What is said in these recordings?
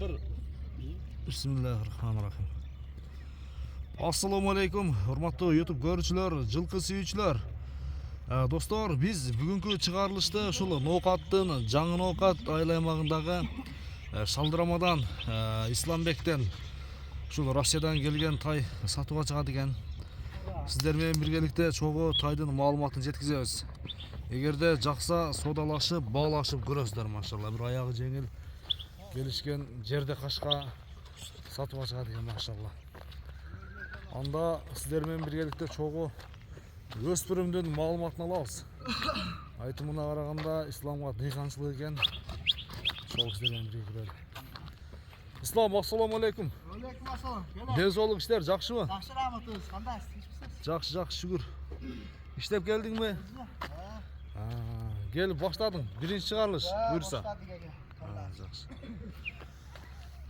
bir Bismillahirrahmanirrahim. Assalamu alaykum, hurmatlı YouTube görүүчүлөр, жылкы сүйүүчүлөр. Достор, биз бүгүнкү чыгарылышта ушул ноокаттын, жаңы ноокат айыл аймагындагы Шалдырамадан, Исламбектен, ушул Россиядан келген тай сатууга чыгат экен. Сиздер менен биргеликте чогуу тайдын маалыматын жеткизебиз. Эгерде жакса содалашып, баалашып көрөсүздөр, машалла. Бир аягы жеңил келишкен жерде кашка сатууга чыгат экен, машалла. Анда сиздер менен биргеликте чогуу өспүрүмдүн маалыматын алабыз. Айтымына караганда исламга дыйканчылык экен. Ошол сиздер менен бирге көрөлү. Ислам, ассаламу алейкум. Алейкум ассалам. Ден соолук иштер жакшыбы? Жакшы, рахматыбыз. Кандай иштепсиз? Жакшы, шүгүр. Иштеп келдиңби? Келип баштадың. Биринчи чыгарылыш, буюрса. Жакшы.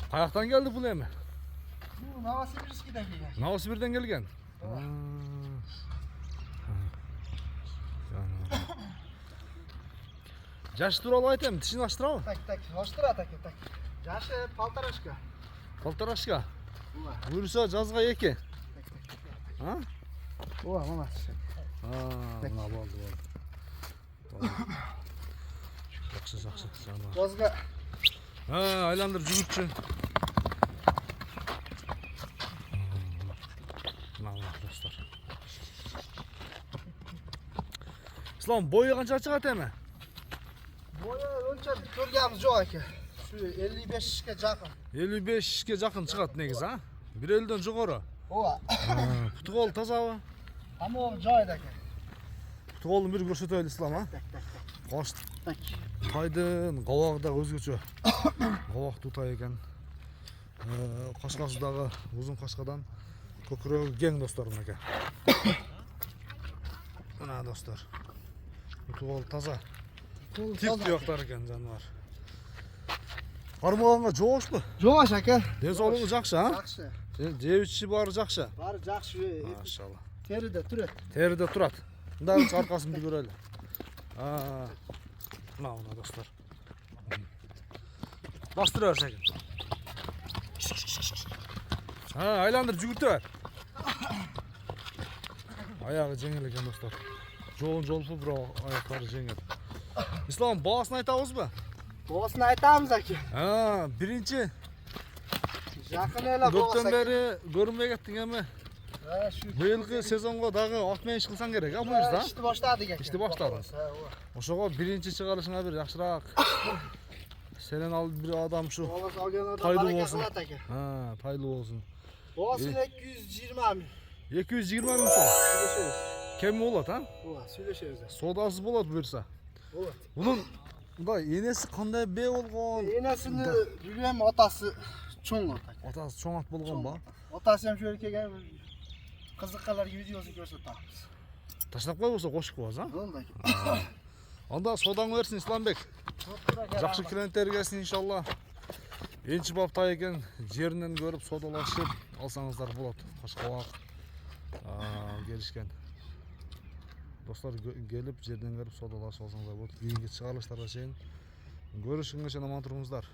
Каяктан келди бул эми? Бул Новосибирскийден келген. Новосибирден келген. Жашы тууралуу айтайм, тишин ачтырабы? Так, аштыра так. Жашы полторашка. Полторашка. Буюрса жазга 2. Ооба, мына. Мына болду. Жакшы. Жазга. Айландырып жүгүрчү. Мына достор. Ислам, бою канча чыгат эми? Бою өлчөп көргөнбүз жок экен. Şu 55'e жақын. 55'e жақын чыгат негизи, а? Бир элден жогору. Ооба. Путугол тазабы? Тамагы жайда экен. Путуголун бир көрсөтөлү, Ислам, а? Кош. Тайдын кабагы да өзгөчө. Кабактуу тай экен. Кашкасы дагы узун кашкадан көкүрөгү кең достор мынакей. Мына достор. Путугол таза. Тик туяктар экен жаныбар. Кармаганга жоошпу? Жоош ака. Ден соолугу жакшы, а? Жакшы. Жеп ичиши баары жакшы. Баары жакшы. Машалла. Териде турат. Териде турат. Мындай аркасын бир көрөлү. Мына достор. Бастыра берсең. Айландырып жүгүртө бер. Аягы жеңил экен достор. Жоон жолпу, бирок аяктары жеңил. Ислам, баасын айтабызбы? Баасын айтабыз аке. Биринчи. Жакын эле көптөн бери көрүнбөй кеттиң эми. Быйылкы сезонго дагы ат менен иш кылсаң керек, а буюрса? Ишти баштадык экен. Ишти баштадың. Ошого биринчи чыгарышыңа бир жакшыраак. Сенен ал бир адам ушу тайлуу болсун. Тайлуу болсун. Баасын 220 миң. 220 миң сом. Кем болот, а? Ооба, сүйлөшөбүз. Содасы болот буюрса. Болот. Мунун энеси кандай бээ болгон? Энесини билбейм, атасы чоң ат. Атасы чоң ат болгон ба? Атасы hem şöyle kelген кызыккалар видеосун көрсөтөбүз. Таштап койбосо кошуп коебуз, а? Болду. Анда содаңы берсин, Исламбек. Жакшы клиенттер келсин иншалла. Энчи бап тай экен, жеринен көрүп содалашып алсаңыздар болот. Кашкабак келишкен. Достор келип жерден көрүп содалашып алсаңыздар болот. Кийинки чыгарылыштарга чейин көрүшүнгө чейин аман туруңуздар.